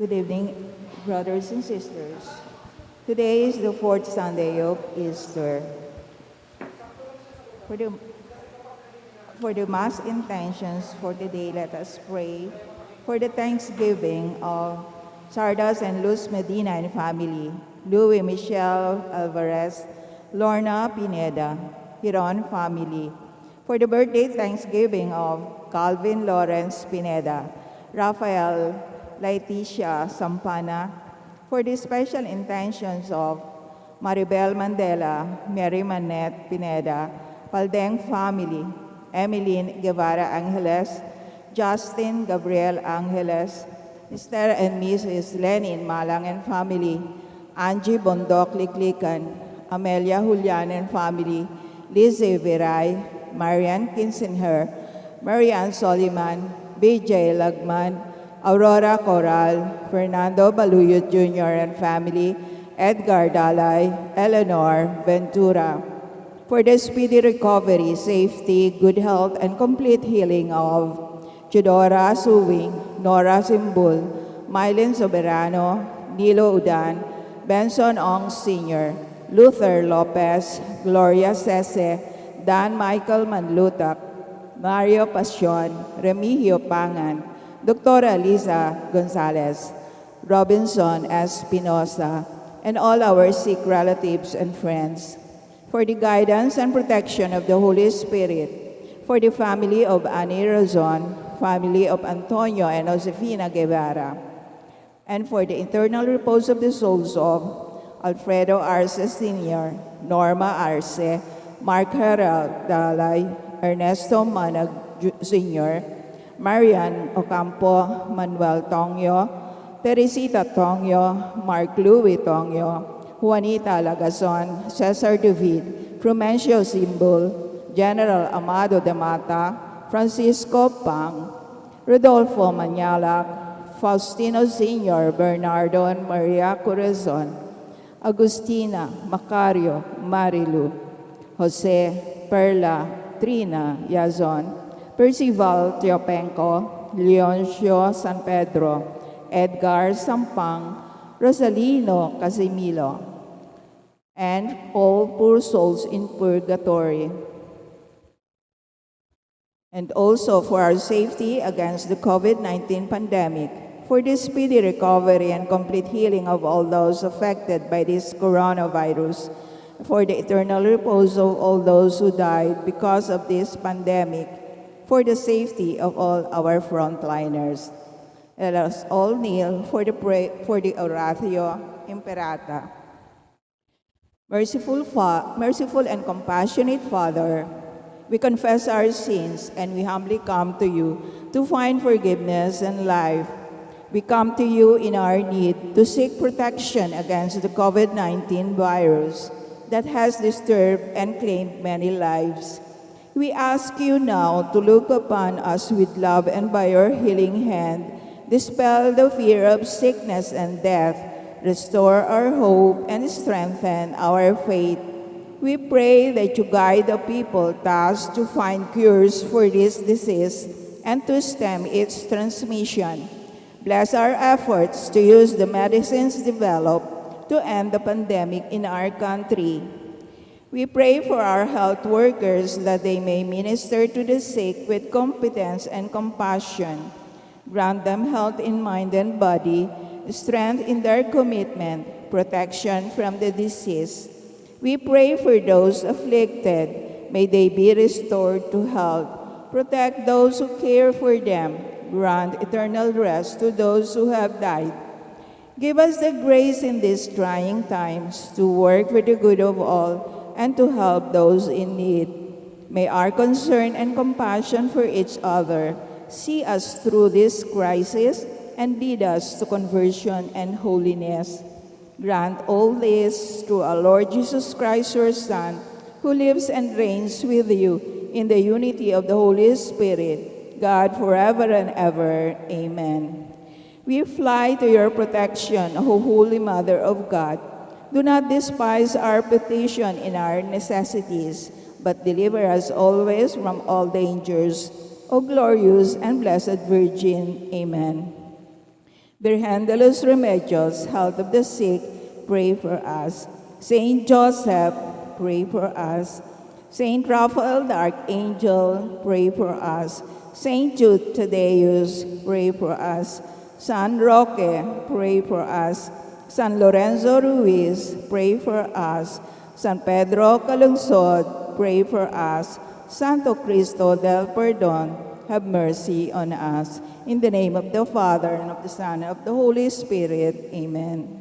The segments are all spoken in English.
Good evening, brothers and sisters. Today is the fourth Sunday of Easter. For the Mass intentions for today, let us pray for the Thanksgiving of Thaddeus and Luz Medina and family, Louis Michelle Alvarez, Lorna Pineda, Hiron family, for the birthday Thanksgiving of Calvin Lawrence Pineda, Rafael Laeticia Sampana, for the special intentions of Maribel Mandela, Mary Manette Pineda, Paldeng family, Emeline Guevara Angeles, Justin Gabriel Angeles, Mr. and Mrs. Lenin Malang and family, Angie Bondok Liklikan, Amelia Julian and family, Lizzie Viray, Marian Kinsenher, Marianne Soliman, BJ Lagman, Aurora Coral, Fernando Baluyot Jr. and family, Edgar Dalay, Eleanor Ventura, for the speedy recovery, safety, good health, and complete healing of Chidora Suwing, Nora Simbul, Mylene Soberano, Nilo Udan, Benson Ong Sr., Luther Lopez, Gloria Sese, Dan Michael Manlutak, Mario Pasion, Remigio Pangan, Dr. Liza Gonzalez, Robinson S. Pinoza, and all our sick relatives and friends, for the guidance and protection of the Holy Spirit, for the family of Annie Razon, family of Antonio and Josefina Guevara, and for the eternal repose of the souls of Alfredo Arce Sr., Norma Arce, Mark Herald Dalay, Ernesto Manag Sr., Marian Ocampo, Manuel Tongyo, Teresita Tongyo, Mark Louis Tongyo, Juanita Lagazon, Cesar David, Frumencio Simbol, General Amado de Mata, Francisco Pang, Rodolfo Manyalak, Faustino Sr., Bernardo and Maria Corazon, Agustina, Macario, Marilu, Jose, Perla, Trina, Yazon, Percival Teopenco, Leoncio San Pedro, Edgar Sampang, Rosalino Casimilo, and all poor souls in purgatory. And also for our safety against the COVID-19 pandemic, for the speedy recovery and complete healing of all those affected by this coronavirus, for the eternal repose of all those who died because of this pandemic, for the safety of all our frontliners. Let us all kneel for the Oratio Imperata. Merciful and compassionate Father, we confess our sins and we humbly come to you to find forgiveness and life. We come to you in our need to seek protection against the COVID-19 virus that has disturbed and claimed many lives. We ask you now to look upon us with love and by your healing hand, dispel the fear of sickness and death, restore our hope, and strengthen our faith. We pray that you guide the people tasked to find cures for this disease and to stem its transmission. Bless our efforts to use the medicines developed to end the pandemic in our country. We pray for our health workers that they may minister to the sick with competence and compassion. Grant them health in mind and body, strength in their commitment, protection from the disease. We pray for those afflicted. May they be restored to health. Protect those who care for them. Grant eternal rest to those who have died. Give us the grace in these trying times to work for the good of all and to help those in need. May our concern and compassion for each other see us through this crisis and lead us to conversion and holiness. Grant all this through our Lord Jesus Christ, your Son, who lives and reigns with you in the unity of the Holy Spirit, God forever and ever. Amen. We fly to your protection, O Holy Mother of God. Do not despise our petition in our necessities, but deliver us always from all dangers, O glorious and blessed Virgin. Amen. 𝘗𝘢𝘓𝘳𝘓𝘳 Remedios, health of the sick, pray for us. Saint Joseph, pray for us. Saint Raphael the Archangel, pray for us. Saint Jude Thaddeus, pray for us. San Roque, pray for us. San Lorenzo Ruiz, pray for us. San Pedro Calungsod, pray for us. Santo Cristo del Perdón, have mercy on us. In the name of the Father, and of the Son, and of the Holy Spirit. Amen.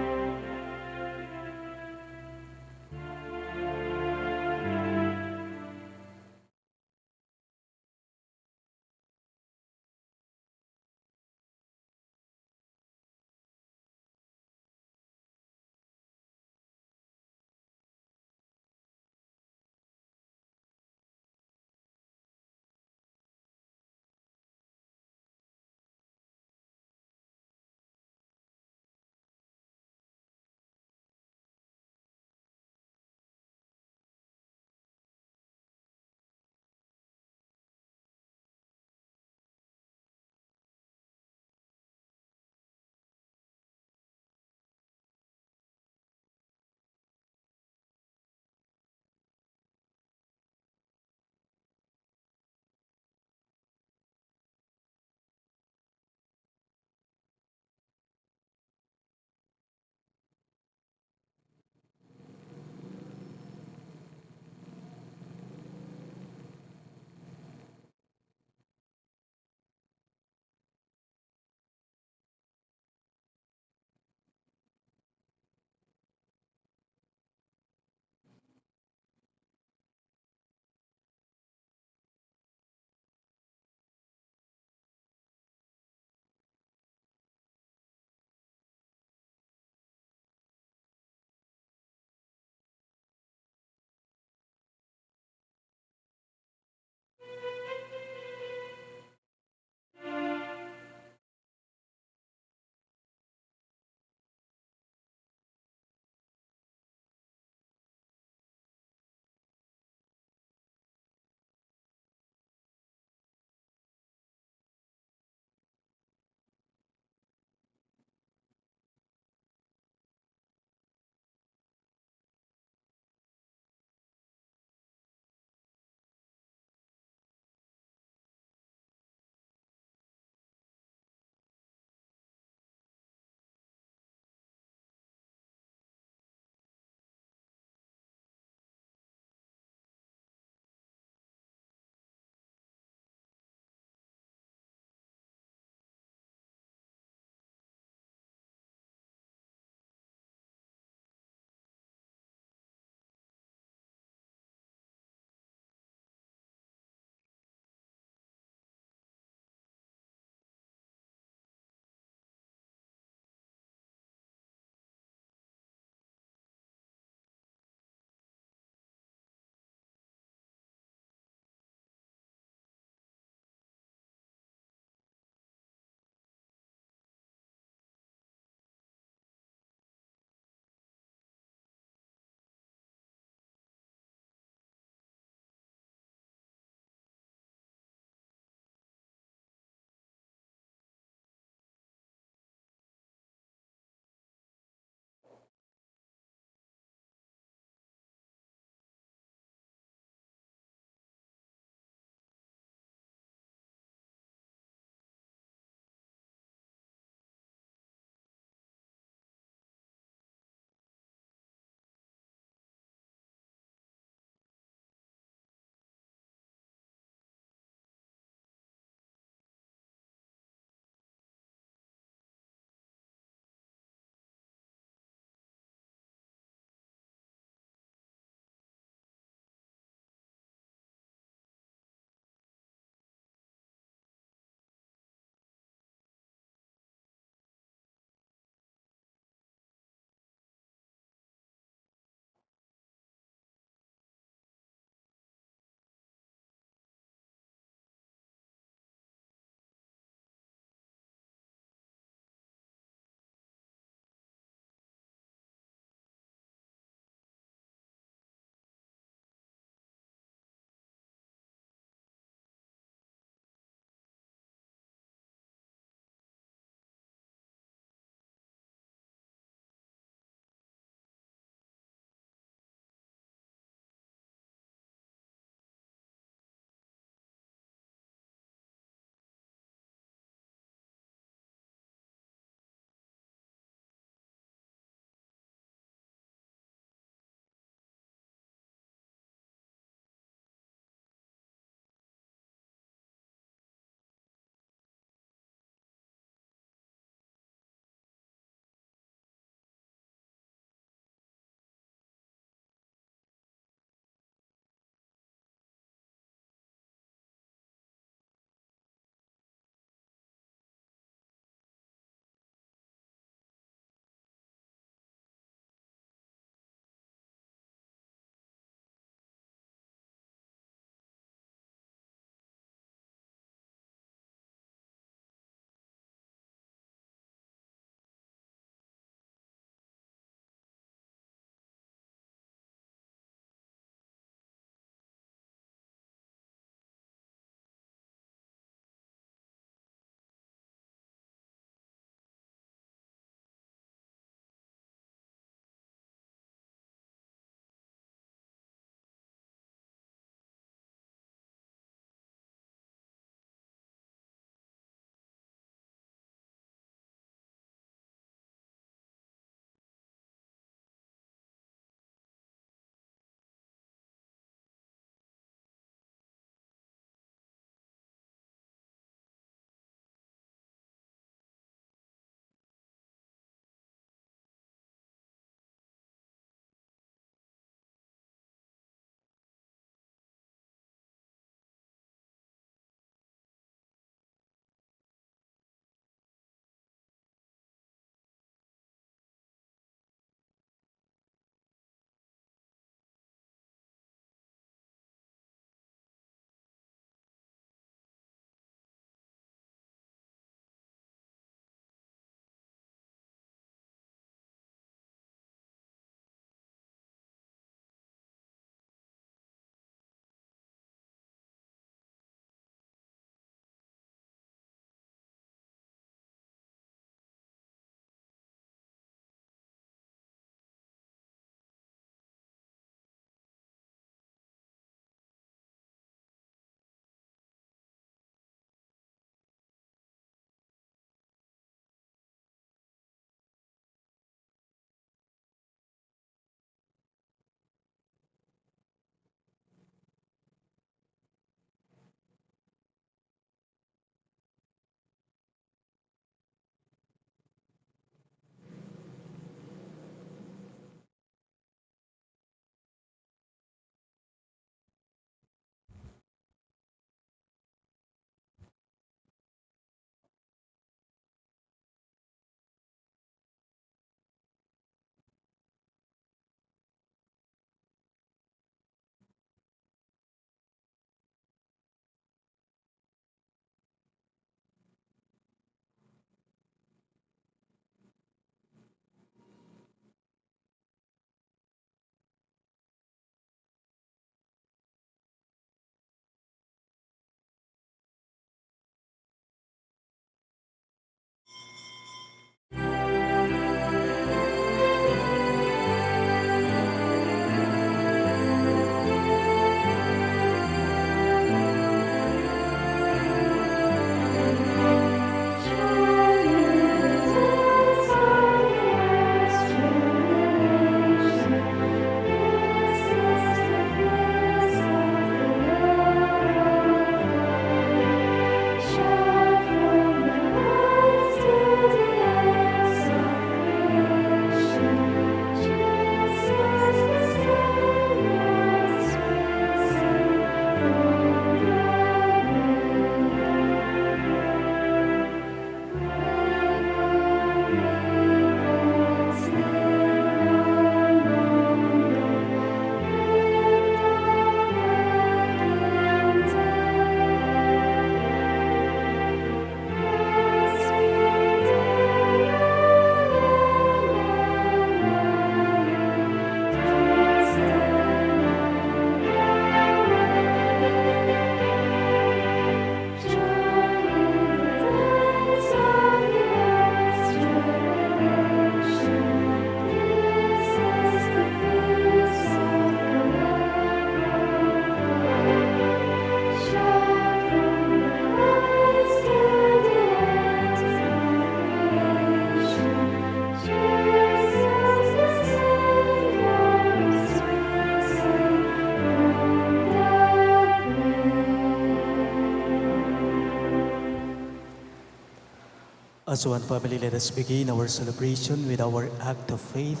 As one family, let us begin our celebration with our act of faith.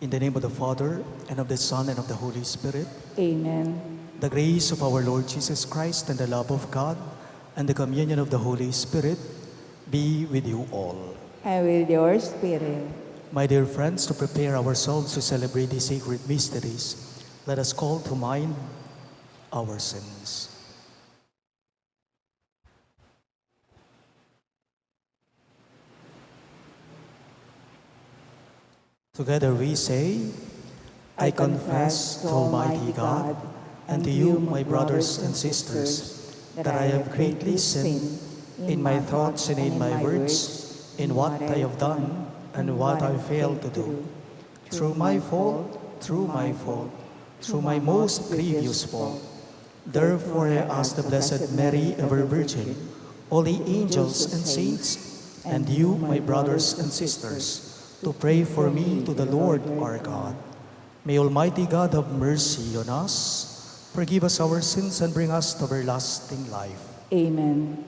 In the name of the Father, and of the Son, and of the Holy Spirit. Amen. The grace of our Lord Jesus Christ, and the love of God, and the communion of the Holy Spirit be with you all. And with your spirit. My dear friends, to prepare ourselves to celebrate these sacred mysteries, let us call to mind our sins. Together we say, I confess to Almighty God and to you, my brothers and sisters, that I have greatly sinned in my thoughts and in my words, in what I have done and what I failed to do. Through my fault, through my most grievous fault. Therefore I ask the Blessed Mary, ever Virgin, all the angels and saints, and you, my brothers and sisters, to pray for me to the Lord our God. May Almighty God have mercy on us, forgive us our sins, and bring us to everlasting life. Amen.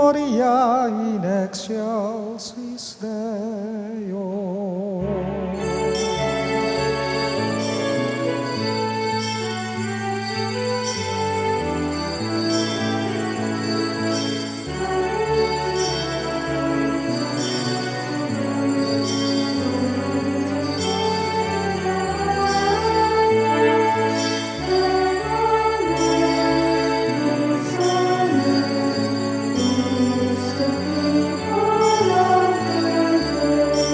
Gloria in excelsis Deo. Gloria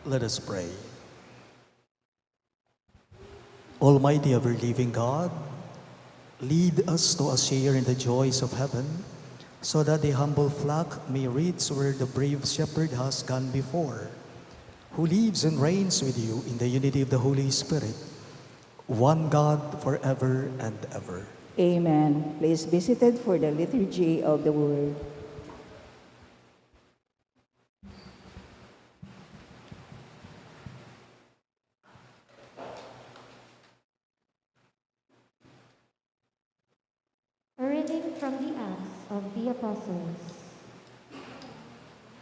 Let us pray. Almighty ever-living God, lead us to a share in the joys of heaven, so that the humble flock may reach where the brave shepherd has gone before, who lives and reigns with you in the unity of the Holy Spirit, one God forever and ever. Amen. Please be seated for the liturgy of the word. A reading from the Acts of the Apostles.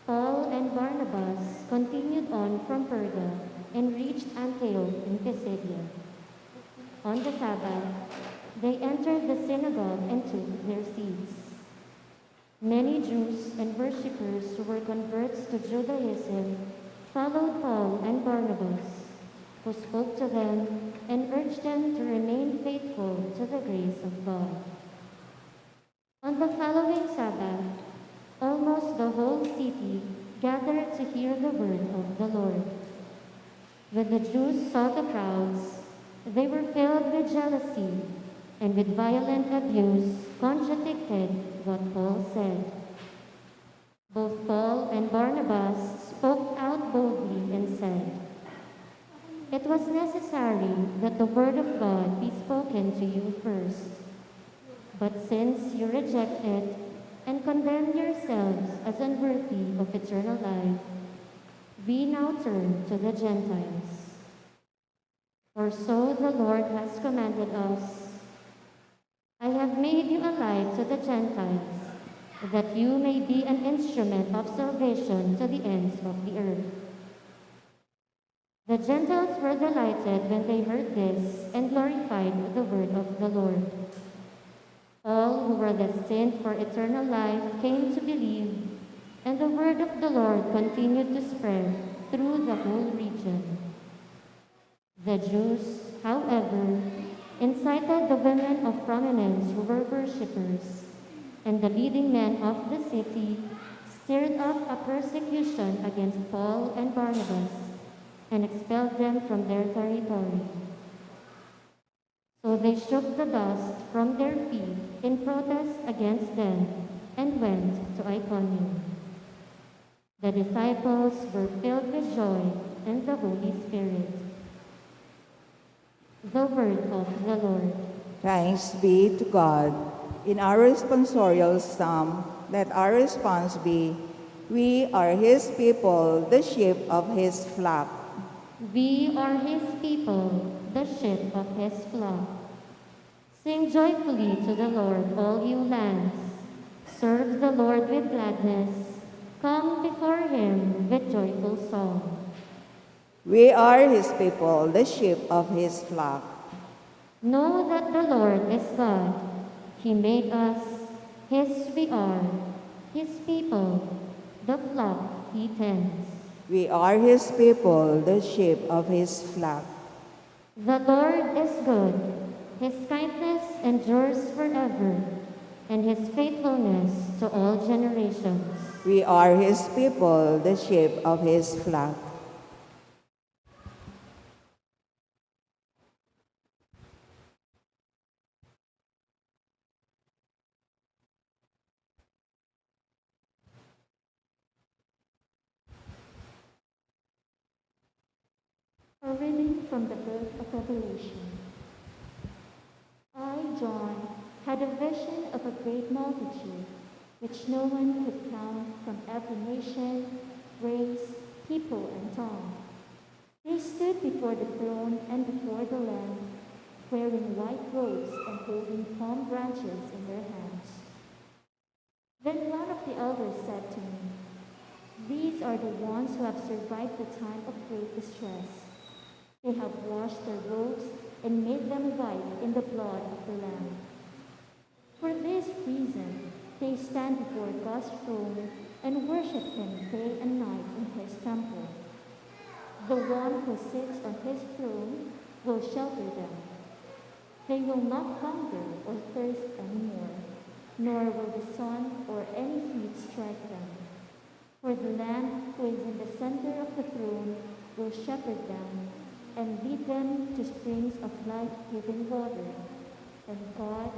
Paul and Barnabas continued on from Perga and reached Antioch in Pisidia. On the Sabbath, they entered the synagogue and took their seats. Many Jews and worshippers who were converts to Judaism followed Paul and Barnabas, who spoke to them and urged them to remain faithful to the grace of God. On the following Sabbath, almost the whole city gathered to hear the word of the Lord. When the Jews saw the crowds, they were filled with jealousy and with violent abuse contradicted what Paul said. Both Paul and Barnabas spoke out boldly and said, "It was necessary that the word of God be spoken to you first. But since you reject it and condemn yourselves as unworthy of eternal life, we now turn to the Gentiles. For so the Lord has commanded us, 'I have made you a light to the Gentiles, that you may be an instrument of salvation to the ends of the earth.'" The Gentiles were delighted when they heard this and glorified the word of the Lord. All who were destined for eternal life came to believe, and the word of the Lord continued to spread through the whole region. The Jews, however, incited the women of prominence who were worshippers, and the leading men of the city stirred up a persecution against Paul and Barnabas and expelled them from their territory. So they shook the dust from their feet in protest against them and went to Iconium. The disciples were filled with joy and the Holy Spirit. The word of the Lord. Thanks be to God. In our responsorial psalm, let our response be, "We are His people, the sheep of His flock." We are His people, the sheep of His flock. Sing joyfully to the Lord, all you lands. Serve the Lord with gladness. Come before Him with joyful song. We are His people, the sheep of His flock. Know that the Lord is God. He made us, His we are, His people, the flock He tends. We are His people, the sheep of His flock. The Lord is good. His kindness endures forever, and His faithfulness to all generations. We are His people, the sheep of His flock. A reading from the book of Revelation. I, John, had a vision of a great multitude, which no one could count, from every nation, race, people, and tongue. They stood before the throne and before the Lamb, wearing white robes and holding palm branches in their hands. Then one of the elders said to me, "These are the ones who have survived the time of great distress. They have washed their robes and made them white in the blood of the Lamb. For this reason, they stand before God's throne and worship Him day and night in His temple. The one who sits on His throne will shelter them. They will not hunger or thirst anymore, nor will the sun or any heat strike them. For the Lamb who is in the center of the throne will shepherd them and lead them to springs of life-giving water, and God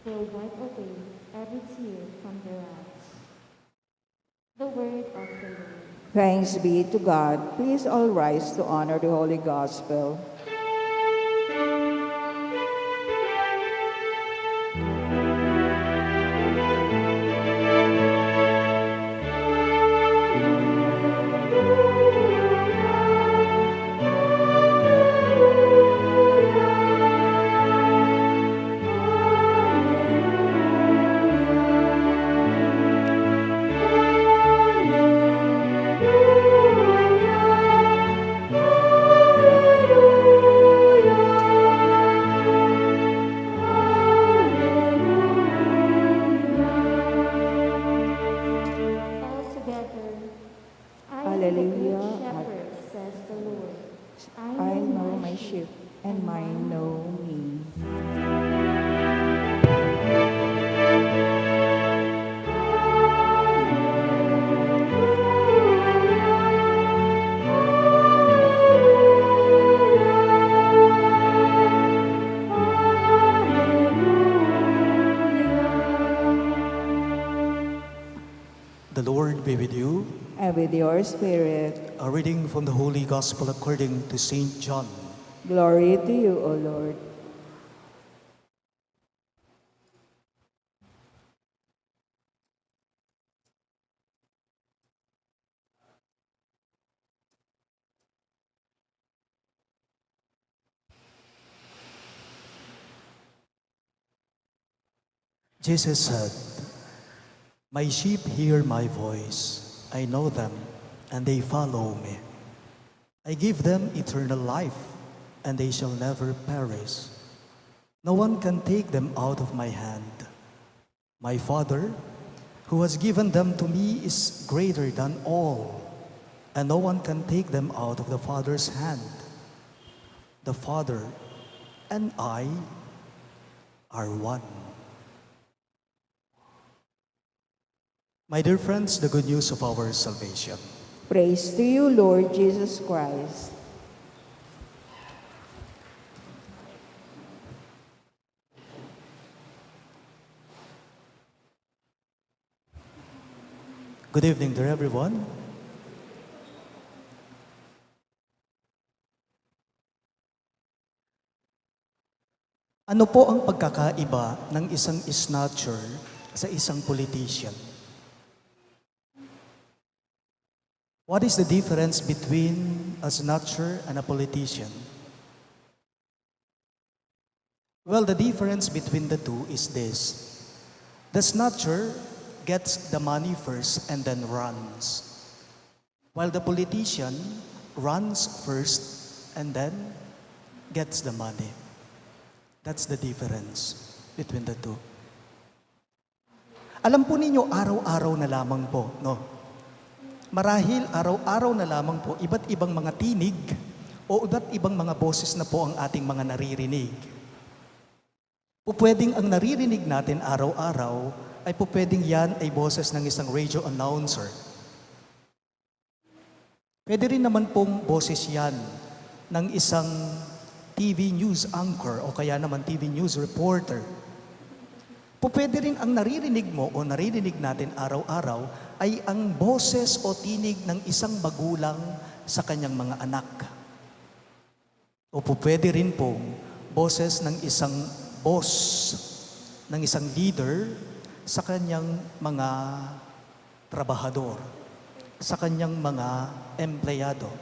will wipe away every tear from their eyes. The word of the Lord. Thanks be to God. Please all rise to honor the Holy Gospel. With your spirit. A reading from the Holy Gospel according to St. John. Glory to you, O Lord. Jesus said, "My sheep hear my voice. I know them, and they follow me. I give them eternal life, and they shall never perish. No one can take them out of my hand. My Father, who has given them to me, is greater than all, and no one can take them out of the Father's hand. The Father and I are one." My dear friends, the good news of our salvation. Praise to you, Lord Jesus Christ. Good evening to everyone. Ano po ang pagkakaiba ng isang snatcher sa isang politician? What is the difference between a snatcher and a politician? Well, the difference between the two is this. The snatcher gets the money first and then runs, while the politician runs first and then gets the money. That's the difference between the two. Alam po ninyo, araw-araw na lamang po, no? Marahil araw-araw na lamang po, iba't ibang mga tinig o iba't ibang mga boses na po ang ating mga naririnig. Pupwedeng ang naririnig natin araw-araw ay pupwedeng yan ay boses ng isang radio announcer. Pwede rin naman pong boses yan ng isang TV news anchor o kaya naman TV news reporter. Pupwede rin ang naririnig mo o naririnig natin araw-araw ay ang boses o tinig ng isang magulang sa kanyang mga anak. O pupwede rin pong boses ng isang boss, ng isang leader sa kanyang mga trabahador, sa kanyang mga empleyado,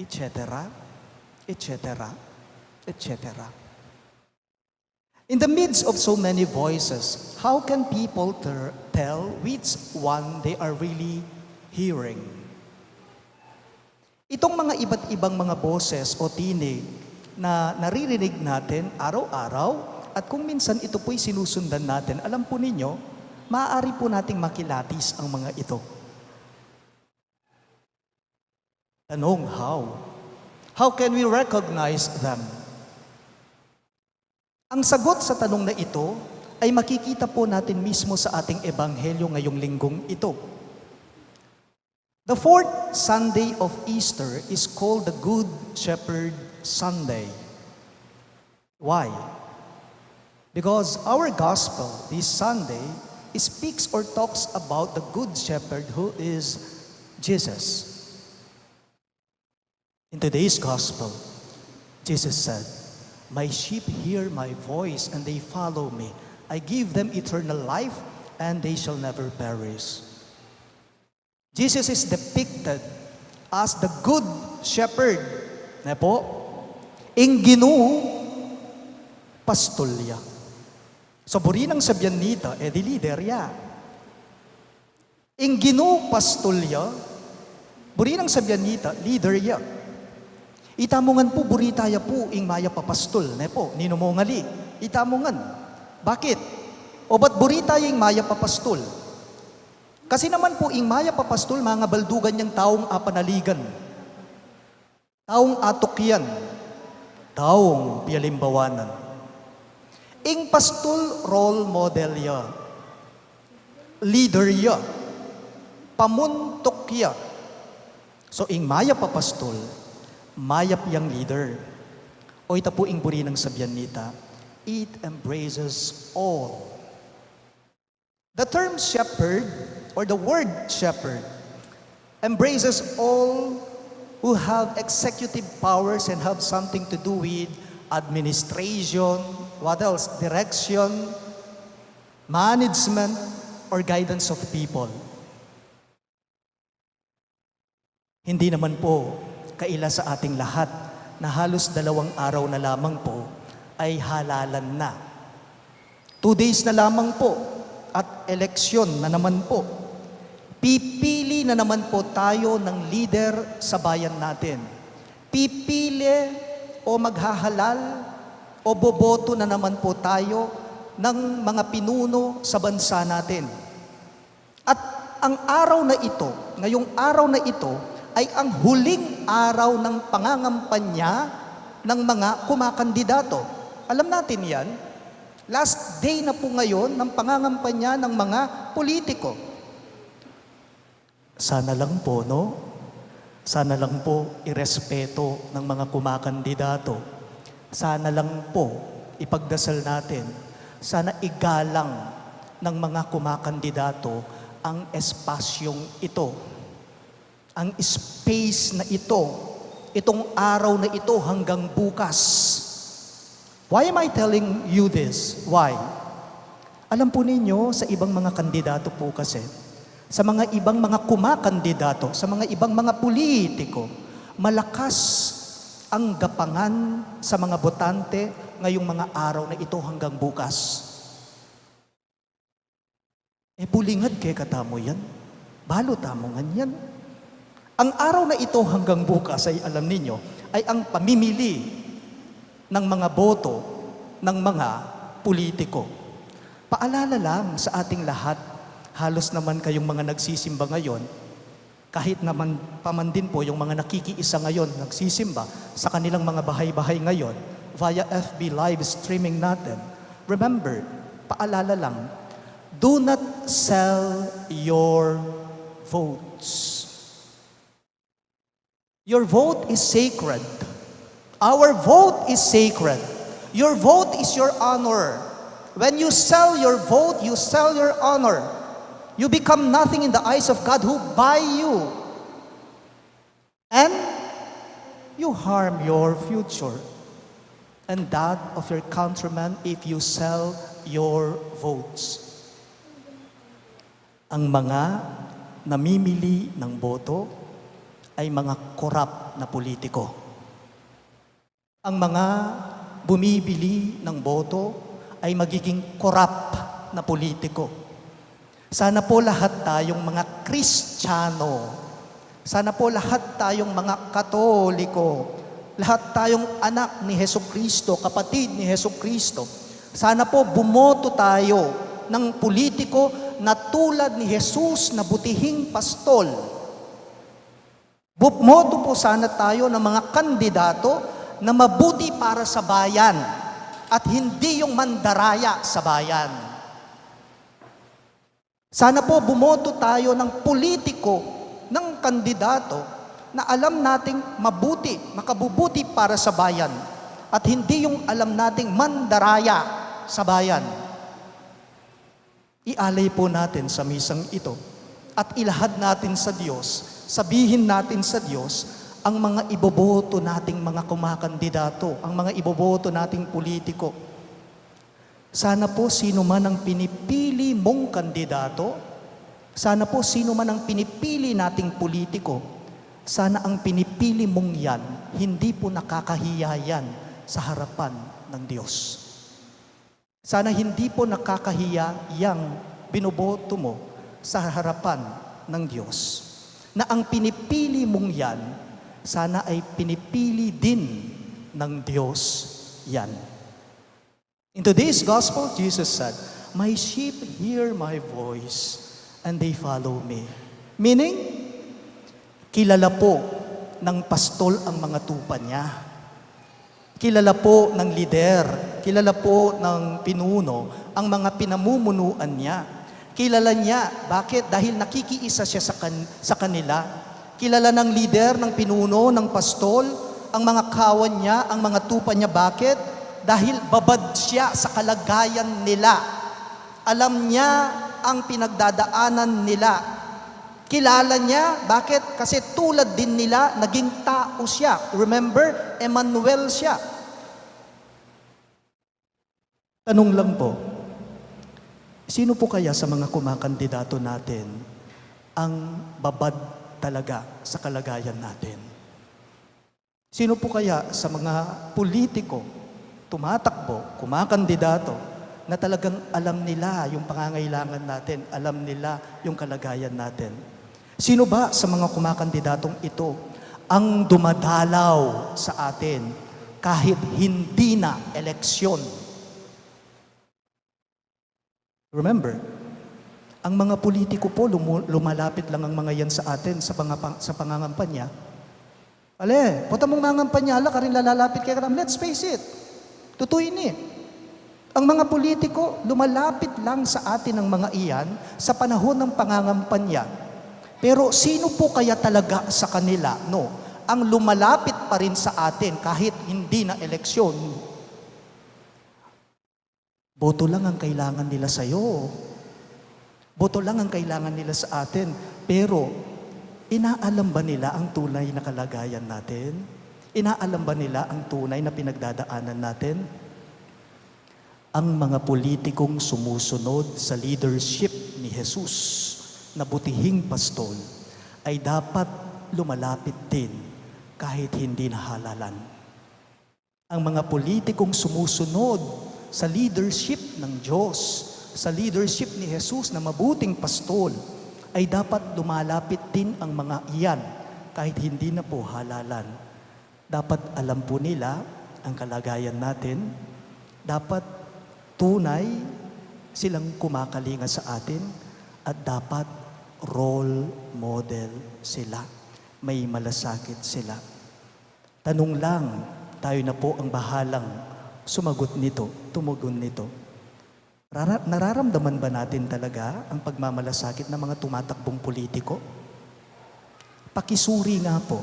etc., etc., etc. In the midst of so many voices, how can people tell which one they are really hearing? Itong mga iba't ibang mga boses o tinig na naririnig natin araw-araw at kung minsan ito po'y sinusundan natin, alam po ninyo, maaari po nating makilatis ang mga ito. Tanong, how? How can we recognize them? Ang sagot sa tanong na ito ay makikita po natin mismo sa ating ebanghelyo ngayong linggong ito. The fourth Sunday of Easter is called the Good Shepherd Sunday. Why? Because our gospel this Sunday speaks or talks about the Good Shepherd who is Jesus. In today's gospel, Jesus said, "My sheep hear my voice and they follow me. I give them eternal life and they shall never perish." Jesus is depicted as the Good Shepherd. Na po? Ing Ginoo pastolya. So buri ng sabyan nita, di leader ya. Ing Ginoo pastolya, buri ng sabyan nita, leader ya. Itamongan po, buri tayo po, ing maya papastol. Ne po, nino mo ngali. Itamongan. Bakit? O ba't buri tayo ing maya papastol? Kasi naman po, ing maya papastol, mga baldugan niyang taong apanaligan. Taong atukyan. Taong pialimbawanan. Ing pastol, role model ya. Leader ya. Pamuntok ya. So, ing maya papastol, mayap yang leader. O ita po ing buri ng sabyan nita, it embraces all. The term shepherd, or the word shepherd, embraces all who have executive powers and have something to do with administration, what else? Direction, management, or guidance of people. Hindi naman po kaila sa ating lahat na halos 2 araw na lamang po ay halalan na. 2 days na lamang po at eleksyon na naman po. Pipili na naman po tayo ng leader sa bayan natin. Pipili o maghahalal o boboto na naman po tayo ng mga pinuno sa bansa natin. At ang araw na ito, ngayong araw na ito, ay ang huling araw ng pangangampanya ng mga kumakandidato. Alam natin yan. Last day na po ngayon ng pangangampanya ng mga politiko. Sana lang po, no? Sana lang po irespeto ng mga kumakandidato. Sana lang po ipagdasal natin. Sana igalang ng mga kumakandidato ang espasyong ito. Ang space na ito, itong araw na ito hanggang bukas. Why am I telling you this? Why? Alam po ninyo, sa ibang mga kandidato po kasi, sa mga ibang mga kumakandidato, sa mga ibang mga politiko, malakas ang gapangan sa mga botante ngayong mga araw na ito hanggang bukas. Pulingad kay katamo yan. Balo tamongan yan. Ang araw na ito hanggang bukas ay alam ninyo, ay ang pamimili ng mga boto ng mga politiko. Paalala lang sa ating lahat, halos naman kayong mga nagsisimba ngayon, kahit naman paman din po yung mga nakikiisa ngayon, nagsisimba sa kanilang mga bahay-bahay ngayon, via FB live streaming natin. Remember, paalala lang, do not sell your votes. Your vote is sacred. Our vote is sacred. Your vote is your honor. When you sell your vote, you sell your honor. You become nothing in the eyes of God who buy you. And you harm your future and that of your countrymen if you sell your votes. Ang mga namimili ng boto ay mga korap na politiko. Ang mga bumibili ng boto ay magiging korap na politiko. Sana po lahat tayong mga Kristiyano, sana po lahat tayong mga Katoliko, lahat tayong anak ni Hesukristo, kapatid ni Hesukristo, sana po bumoto tayo ng politiko na tulad ni Jesus na butihing pastol. Bumoto po sana tayo ng mga kandidato na mabuti para sa bayan at hindi yung mandaraya sa bayan. Sana po bumoto tayo ng politiko ng kandidato na alam nating mabuti, makabubuti para sa bayan, at hindi yung alam nating mandaraya sa bayan. Ialay po natin sa misang ito at ilahad natin sa Diyos, sabihin natin sa Diyos ang mga iboboto nating mga kumakandidato, ang mga iboboto nating politiko. Sana po sino man ang pinipili mong kandidato, sana po sino man ang pinipili nating politiko, sana ang pinipili mong yan, hindi po nakakahiya yan sa harapan ng Diyos. Sana hindi po nakakahiya yang binoboto mo sa harapan ng Diyos. Na ang pinipili mong yan, sana ay pinipili din ng Diyos yan. In today's gospel, Jesus said, "My sheep hear my voice, and they follow me." Meaning, kilala po ng pastol ang mga tupa niya. Kilala po ng lider, kilala po ng pinuno ang mga pinamumunuan niya. Kilala niya, bakit? Dahil nakikiisa siya sa kanila. Kilala ng lider, ng pinuno, ng pastol, ang mga kawan niya, ang mga tupa niya. Bakit? Dahil babad siya sa kalagayan nila. Alam niya ang pinagdadaanan nila. Kilala niya, bakit? Kasi tulad din nila, naging tao siya. Remember, Emmanuel siya. Tanong lang po, sino po kaya sa mga kumakandidato natin ang babad talaga sa kalagayan natin? Sino po kaya sa mga politiko, tumatakbo, kumakandidato, na talagang alam nila yung pangangailangan natin, alam nila yung kalagayan natin? Sino ba sa mga kumakandidatong ito ang dumadalaw sa atin kahit hindi na eleksyon? Remember, ang mga politiko po, lumalapit lang ang mga yan sa atin sa pangangampanya. Puta mong nangampanya, ka rin lalapit kay Karam. Let's face it, totoo ini. Ang mga politiko, lumalapit lang sa atin ang mga iyan sa panahon ng pangangampanya. Pero sino po kaya talaga sa kanila, ang lumalapit pa rin sa atin kahit hindi na eleksyon? Boto lang ang kailangan nila sa'yo. Boto lang ang kailangan nila sa atin. Pero, inaalam ba nila ang tunay na kalagayan natin? Inaalam ba nila ang tunay na pinagdadaanan natin? Ang mga politikong sumusunod sa leadership ni Jesus na butihing pastol ay dapat lumalapit din kahit hindi nahalalan. Ang mga politikong sumusunod sa leadership ng Diyos, sa leadership ni Jesus na mabuting pastol, ay dapat lumalapit din ang mga iyan kahit hindi na po halalan. Dapat alam po nila ang kalagayan natin. Dapat tunay silang kumakalinga sa atin at dapat role model sila. May malasakit sila. Tanong lang, tayo na po ang bahalang sumagot nito, tumugon nito. Nararamdaman ba natin talaga ang pagmamalasakit ng mga tumatakbong politiko? Pakisuri nga po.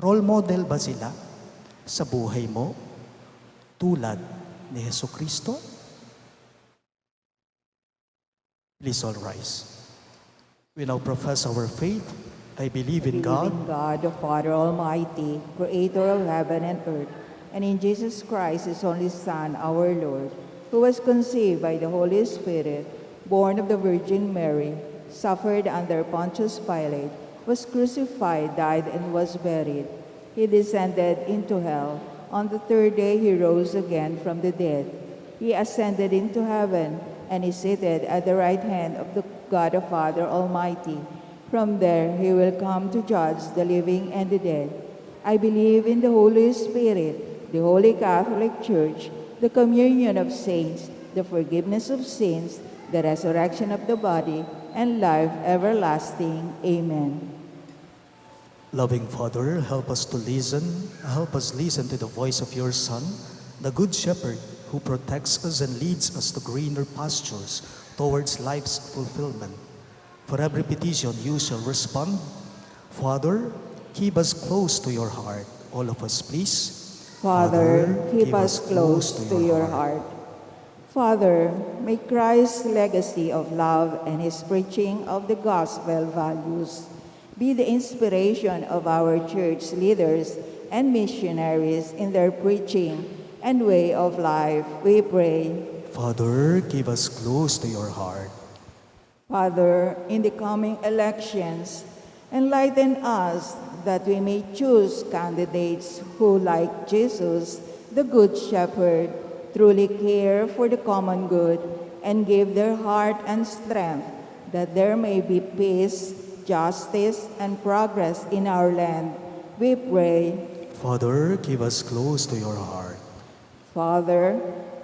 Role model ba sila sa buhay mo tulad ni Jesucristo? Please all rise. We now profess our faith. I believe in God, the Father Almighty, creator of heaven and earth, and in Jesus Christ, his only Son, our Lord, who was conceived by the Holy Spirit, born of the Virgin Mary, suffered under Pontius Pilate, was crucified, died, and was buried. He descended into hell. On the third day he rose again from the dead. He ascended into heaven, and is seated at the right hand of the God the Father Almighty. From there he will come to judge the living and the dead. I believe in the Holy Spirit, the Holy Catholic Church, the communion of saints, the forgiveness of sins, the resurrection of the body, and life everlasting. Amen. Loving Father, help us to listen. Help us listen to the voice of your Son, the Good Shepherd, who protects us and leads us to greener pastures towards life's fulfillment. For every petition you shall respond. Father, keep us close to your heart. All of us, please. Father, keep us close to your heart. Father, may Christ's legacy of love and his preaching of the gospel values be the inspiration of our church leaders and missionaries in their preaching and way of life, we pray. Father, keep us close to your heart. Father, in the coming elections, enlighten us that we may choose candidates who, like Jesus, the Good Shepherd, truly care for the common good and give their heart and strength that there may be peace, justice, and progress in our land. We pray. Father, keep us close to your heart. Father,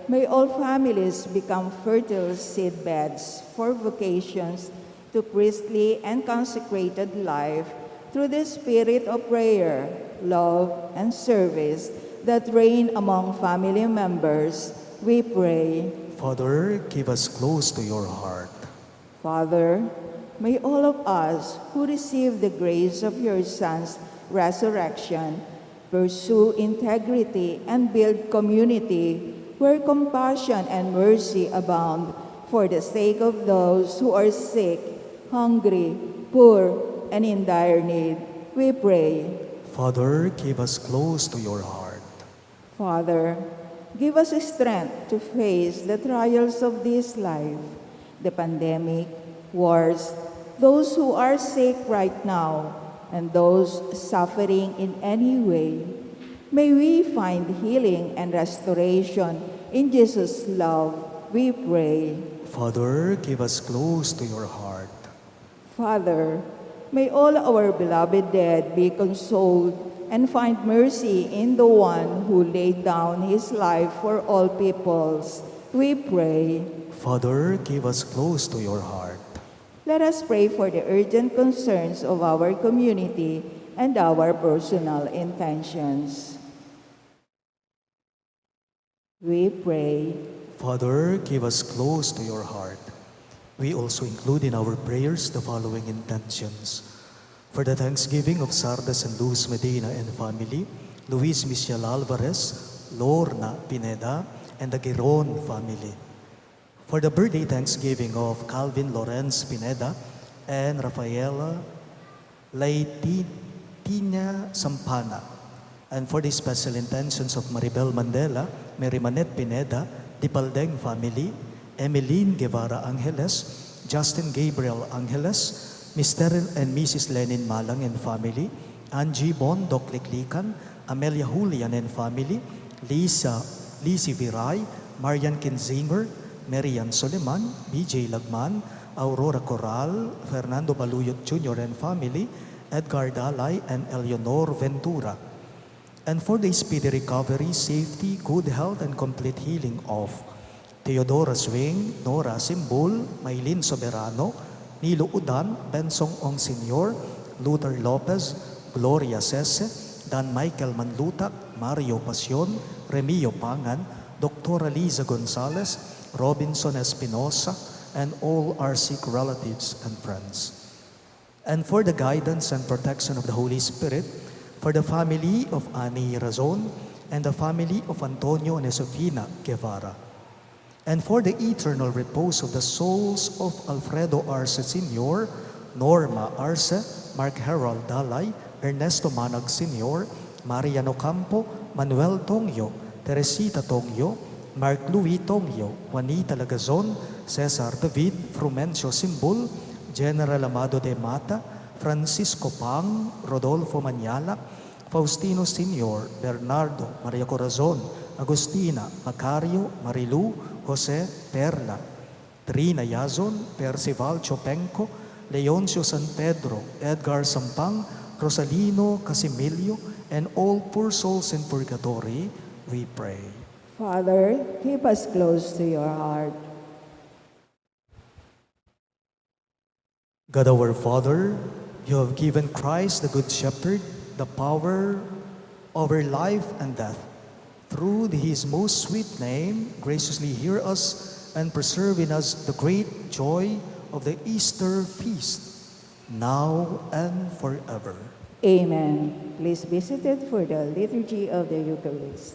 may all families become fertile seed beds for vocations to priestly and consecrated life through the spirit of prayer, love, and service that reign among family members. We pray. Father, keep us close to your heart. Father, may all of us who receive the grace of your Son's resurrection pursue integrity and build community where compassion and mercy abound for the sake of those who are sick, hungry, poor, and in dire need. We pray. Father, keep us close to your heart. Father, give us strength to face the trials of this life, the pandemic, wars, those who are sick right now, and those suffering in any way. May we find healing and restoration in Jesus' love, we pray. Father, keep us close to your heart. Father, may all our beloved dead be consoled and find mercy in the one who laid down his life for all peoples. We pray. Father, keep us close to your heart. Let us pray for the urgent concerns of our community and our personal intentions. We pray. Father, keep us close to your heart. We also include in our prayers the following intentions. For the thanksgiving of Sardas and Luz Medina and family, Luis Michel Alvarez, Lorna Pineda, and the Giron family. For the birthday thanksgiving of Calvin Lorenz Pineda and Rafaela Laitina Sampana. And for the special intentions of Maribel Mandela, Mary Manette Pineda, Dipaldeng family, Emeline Guevara Angeles, Justin Gabriel Angeles, Mr. and Mrs. Lenin Malang and family, Angie Bon Dokliklikan, Amelia Julian and family, Lisi Viray, Marian Kinzinger, Marian Soleman, BJ Lagman, Aurora Corral, Fernando Baluyot Jr. and family, Edgar Dalay and Eleonor Ventura. And for the speedy recovery, safety, good health, and complete healing of Teodora Swing, Nora Simbul, Maylin Soberano, Nilo Udan, Bensong Ong Sr., Luther Lopez, Gloria Sese, Dan Michael Manlutak, Mario Pasion, Remio Pangan, Dr. Liza Gonzalez, Robinson Espinosa, and all our sick relatives and friends. And for the guidance and protection of the Holy Spirit, for the family of Ani Razon, and the family of Antonio and Josefina Guevara. And for the eternal repose of the souls of Alfredo Arce Sr., Norma Arce, Mark Harold Dalay, Ernesto Manag Sr., Mariano Campo, Manuel Tongyo, Teresita Tongyo, Mark Louis Tongyo, Juanita Lagazon, Cesar David, Frumencio Simbul, General Amado de Mata, Francisco Pang, Rodolfo Manyala, Faustino Sr., Bernardo, Maria Corazon, Agustina, Macario, Marilu, Jose, Perla, Trina Yazon, Percival Chopenco, Leoncio San Pedro, Edgar Sampang, Rosalino Casimilio, and all poor souls in purgatory, we pray. Father, keep us close to your heart. God our Father, you have given Christ the Good Shepherd the power over life and death. Through his most sweet name, graciously hear us and preserve in us the great joy of the Easter feast, now and forever. Amen. Please be seated for the liturgy of the Eucharist.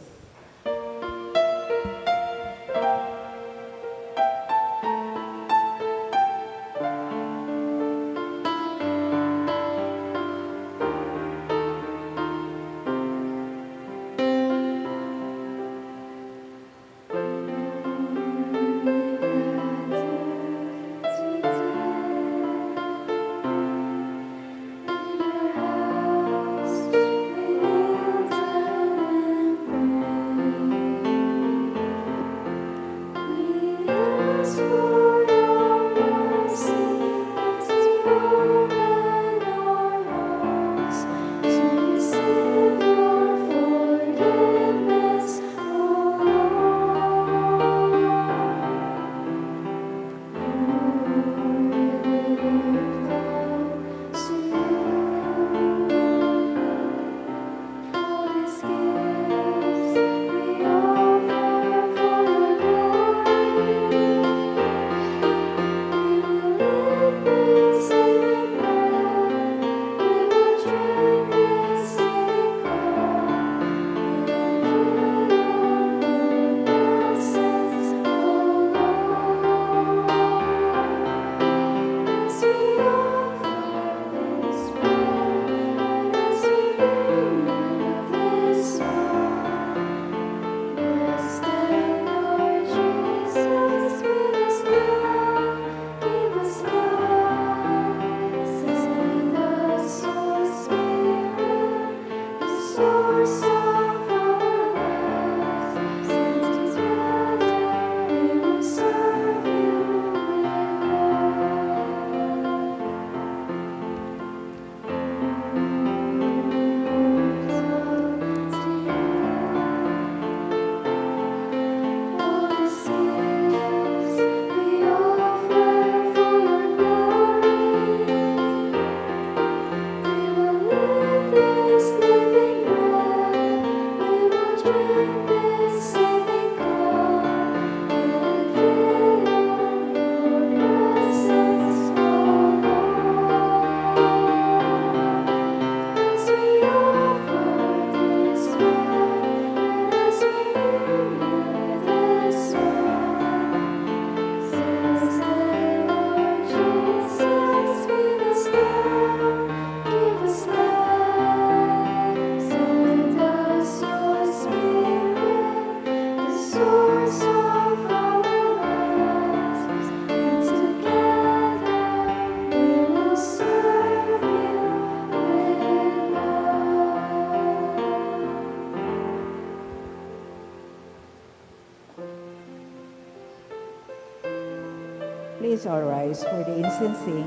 Please all rise for the incensing.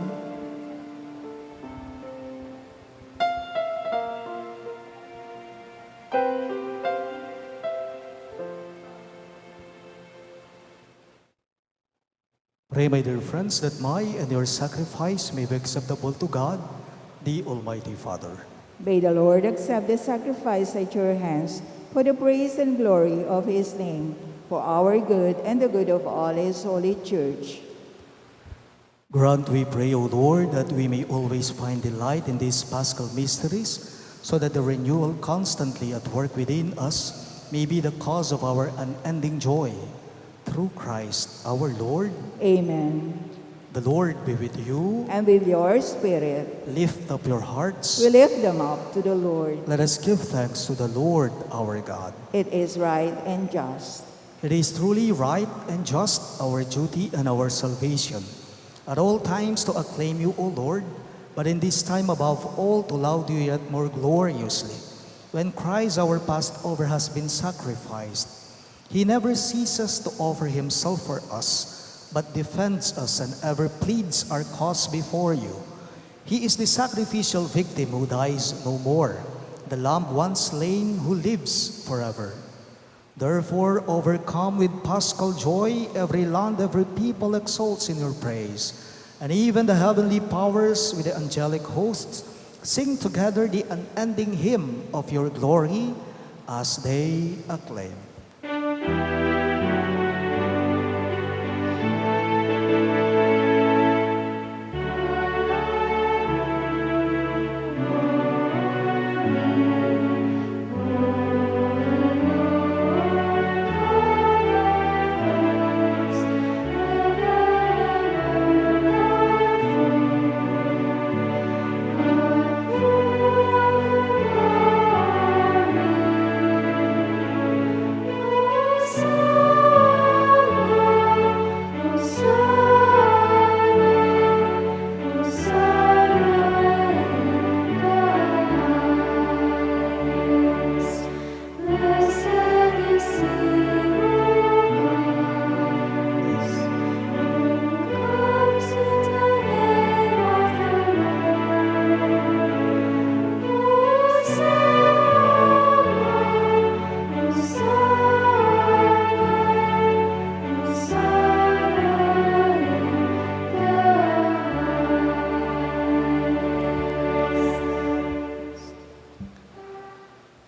Pray, my dear friends, that my and your sacrifice may be acceptable to God, the Almighty Father. May the Lord accept the sacrifice at your hands for the praise and glory of his name, for our good and the good of all his holy church. Grant, we pray, O Lord, that we may always find delight in these paschal mysteries, so that the renewal constantly at work within us may be the cause of our unending joy. Through Christ our Lord. Amen. The Lord be with you. And with your spirit, Lift up your hearts. we lift them up to the Lord. Let us give thanks to the Lord our God. It is right and just. It is truly right and just, our duty and our salvation, at all times to acclaim you, O Lord, but in this time above all to laud you yet more gloriously. When Christ our Passover has been sacrificed, he never ceases to offer himself for us, but defends us and ever pleads our cause before you. He is the sacrificial victim who dies no more, the Lamb once slain who lives forever. Therefore, overcome with paschal joy, every land, every people exalts in your praise. And even the heavenly powers with the angelic hosts sing together the unending hymn of your glory as they acclaim.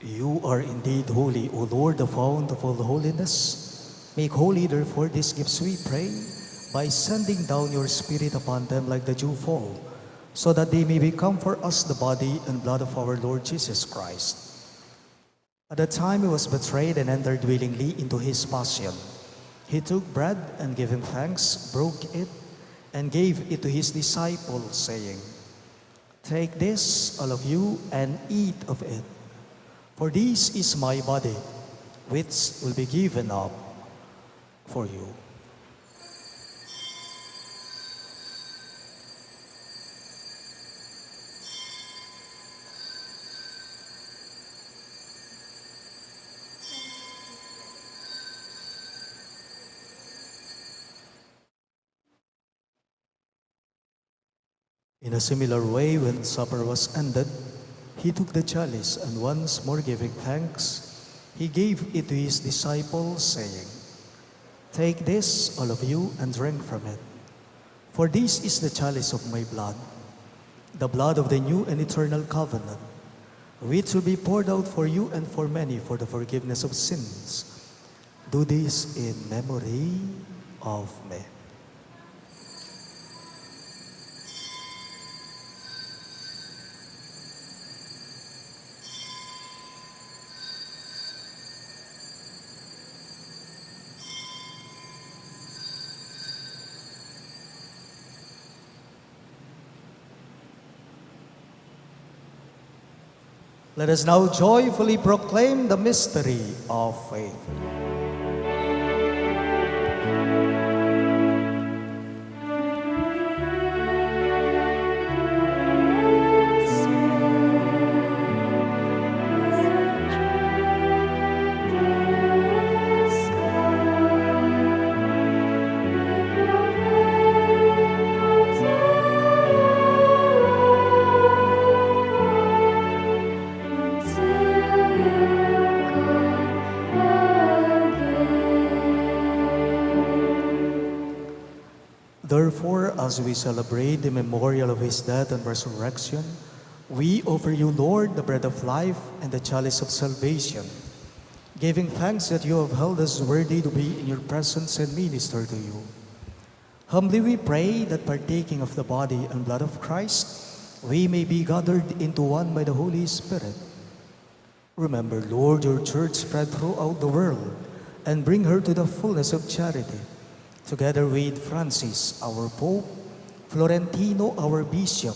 You are indeed holy, O Lord, the fount of all holiness. Make holy, therefore, these gifts, we pray, by sending down your Spirit upon them like the dewfall, so that they may become for us the body and blood of our Lord Jesus Christ. At the time he was betrayed and entered willingly into his passion, he took bread and giving thanks, broke it, and gave it to his disciples, saying, "Take this, all of you, and eat of it. For this is my body, which will be given up for you." In a similar way, when supper was ended, he took the chalice, and once more giving thanks, he gave it to his disciples, saying, "Take this, all of you, and drink from it. For this is the chalice of my blood, the blood of the new and eternal covenant, which will be poured out for you and for many for the forgiveness of sins. Do this in memory of me." Let us now joyfully proclaim the mystery of faith. Therefore, as we celebrate the memorial of his death and resurrection, we offer you, Lord, the bread of life and the chalice of salvation, giving thanks that you have held us worthy to be in your presence and minister to you. Humbly we pray that partaking of the body and blood of Christ, we may be gathered into one by the Holy Spirit. Remember, Lord, your church spread throughout the world, and bring her to the fullness of charity, together with Francis, our Pope, Florentino, our Bishop,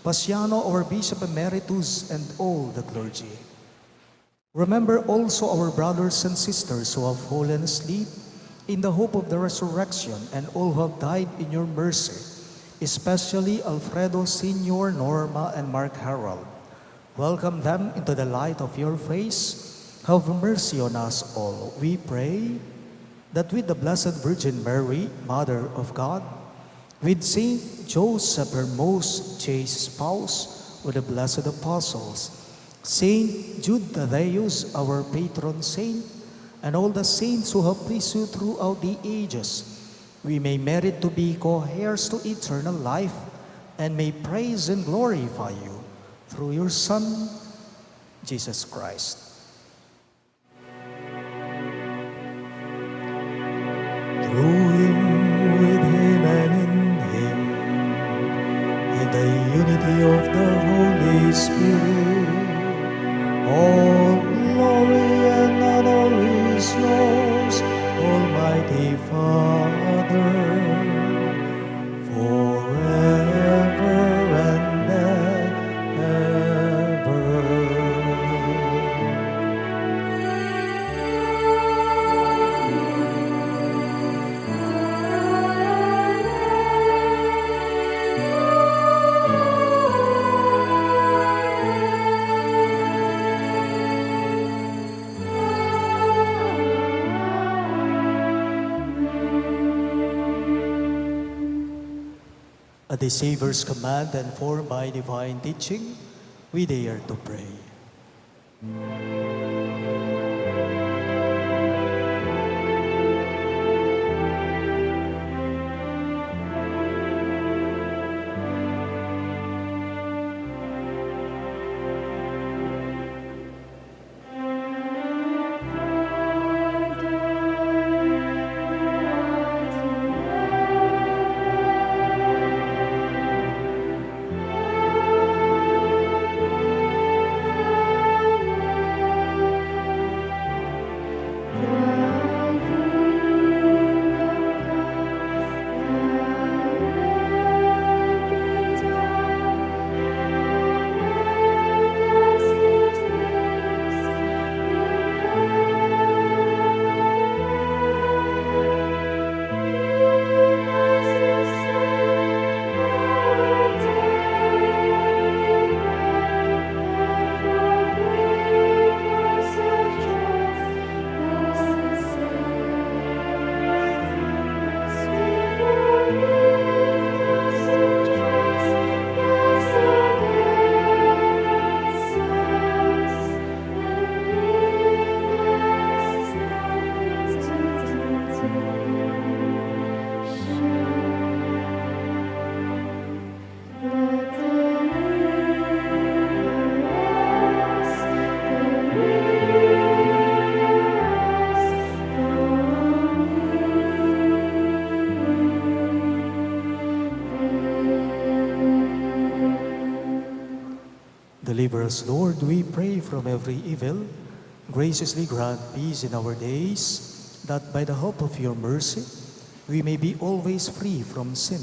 Paciano, our Bishop Emeritus, and all the clergy. Remember also our brothers and sisters who have fallen asleep in the hope of the resurrection, and all who have died in your mercy, especially Alfredo, Senior, Norma, and Mark Harold. Welcome them into the light of your face. Have mercy on us all, we pray, that with the Blessed Virgin Mary, Mother of God, with Saint Joseph, her most chaste spouse, with the blessed apostles, Saint Jude Thaddeus, our patron saint, and all the saints who have pleased you throughout the ages, we may merit to be co-heirs to eternal life, and may praise and glorify you through your Son, Jesus Christ. Through him, with him, and in him, in the unity of the Holy Spirit, all glory and honor is yours, Almighty Father, forever and ever. At the Savior's command and formed by divine teaching, we dare to pray. us, Lord, we pray, from every evil. Graciously grant peace in our days, that by the hope of your mercy, we may be always free from sin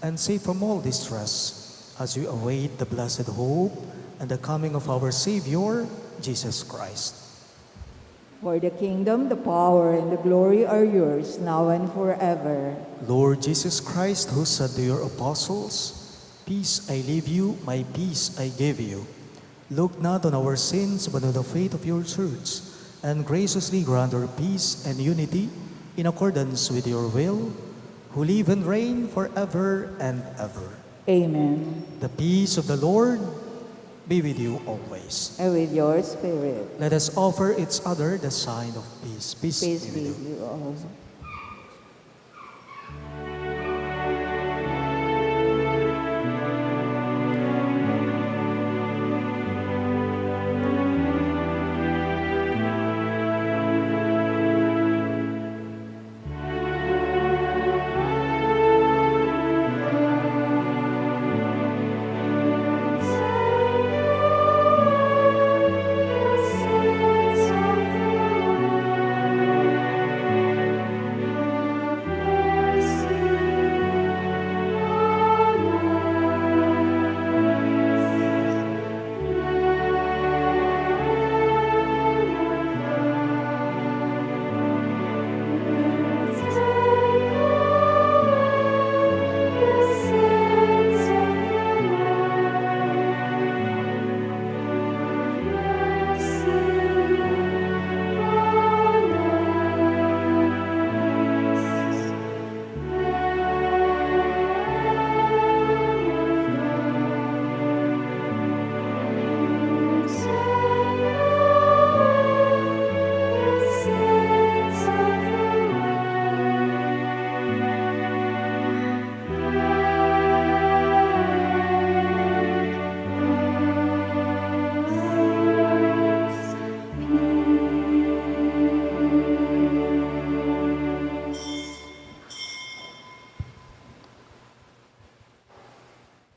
and safe from all distress, as we await the blessed hope and the coming of our Savior, Jesus Christ. For the kingdom, the power, and the glory are yours, now and forever. Lord Jesus Christ, who said to your apostles, "Peace I leave you, my peace I give you," look not on our sins, but on the faith of your church, and graciously grant her peace and unity in accordance with your will, who live and reign forever and ever. Amen. The peace of the Lord be with you always. And with your spirit. Let us offer each other the sign of peace. Peace, Peace be with be you. with you also.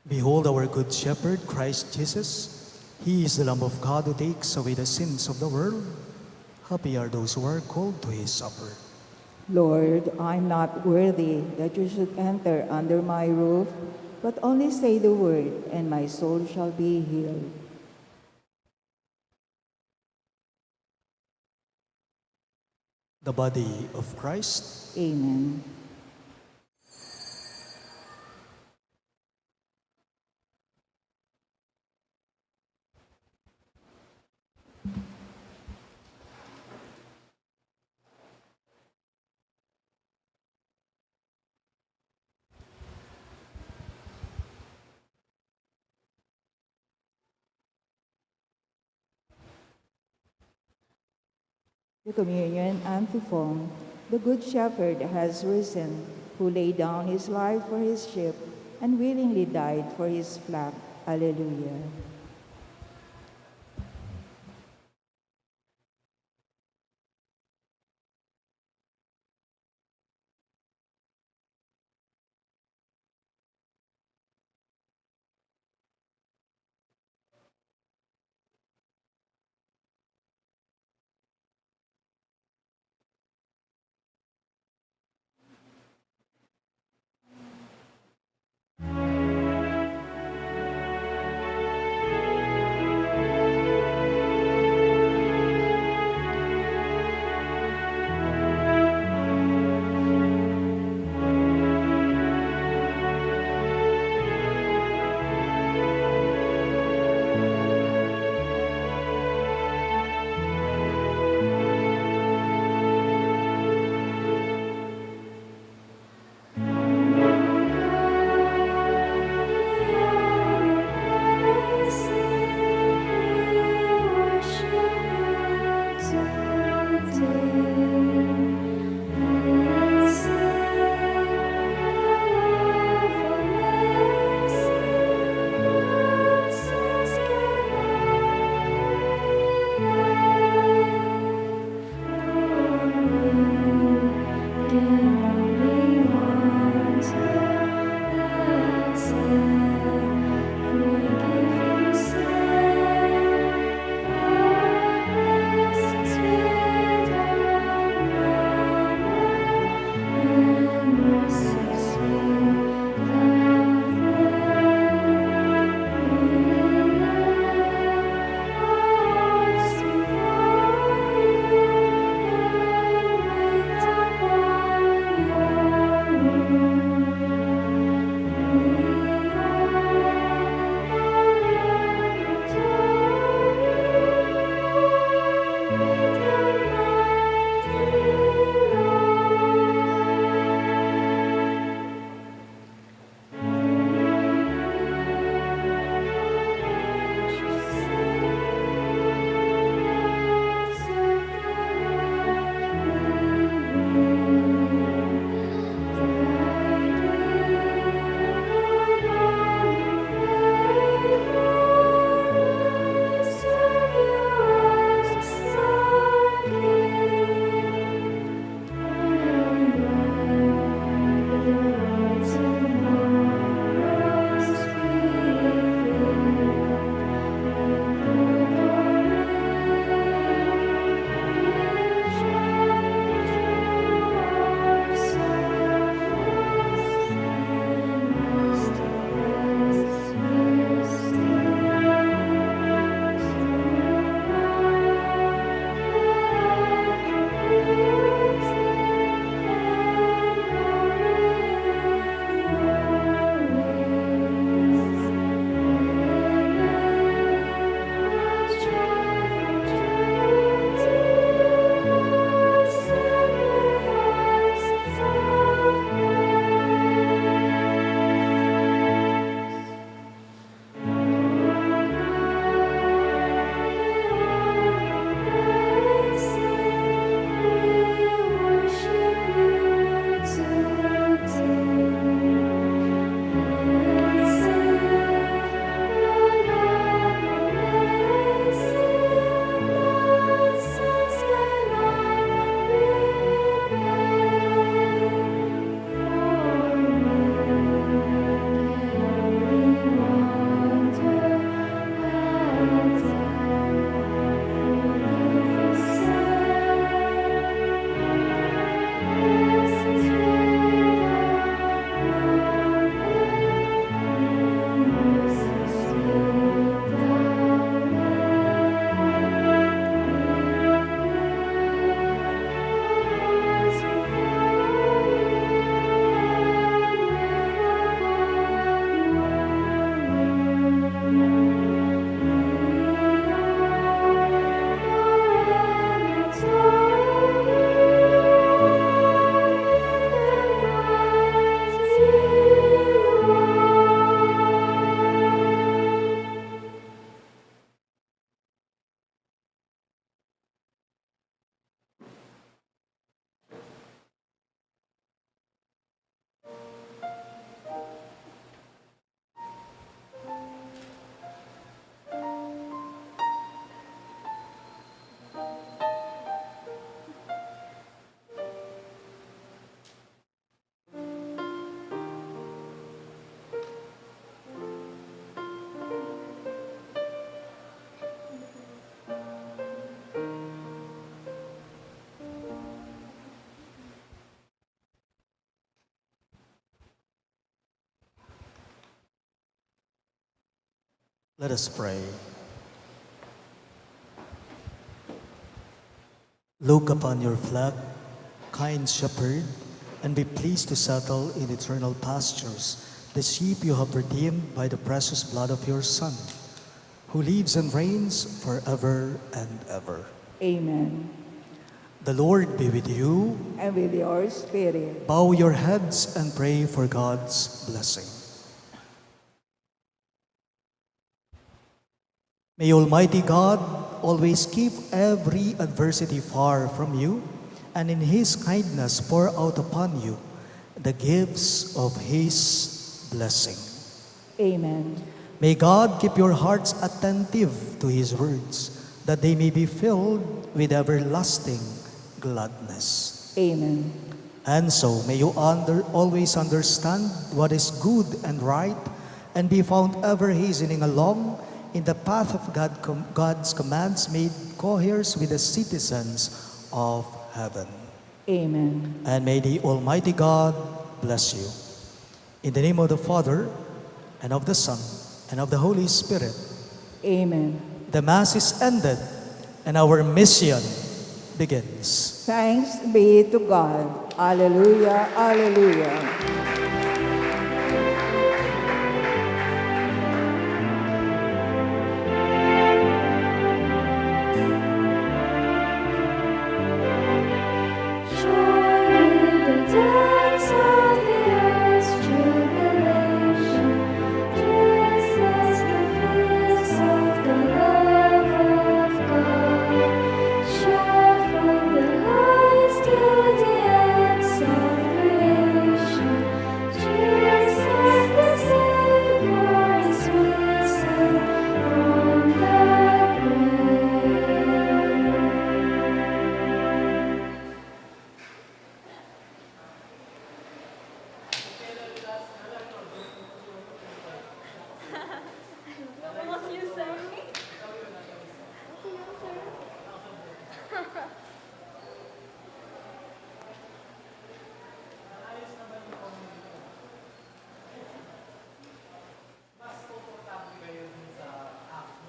Behold our good shepherd, Christ Jesus. He is the Lamb of God who takes away the sins of the world. Happy are those who are called to his supper. Lord, I'm not worthy that you should enter under my roof, but only say the word, and my soul shall be healed. The body of Christ. Amen. The communion antiphon. The Good Shepherd has risen, who laid down his life for his sheep and willingly died for his flock. Alleluia. Let us pray. Look upon your flock, kind shepherd, and be pleased to settle in eternal pastures the sheep you have redeemed by the precious blood of your Son, who lives and reigns forever and ever. Amen. The Lord be with you. And with your spirit. Bow your heads and pray for God's blessing. May Almighty God always keep every adversity far from you, and in His kindness pour out upon you the gifts of His blessing. Amen. May God keep your hearts attentive to His words, that they may be filled with everlasting gladness. Amen. And so may you always understand what is good and right, and be found ever hastening along in the path of God's commands, made co-heirs with the citizens of heaven. Amen. And may the Almighty God bless you. In the name of the Father, and of the Son, and of the Holy Spirit. Amen. The Mass is ended, and our mission begins. Thanks be to God. Alleluia, alleluia.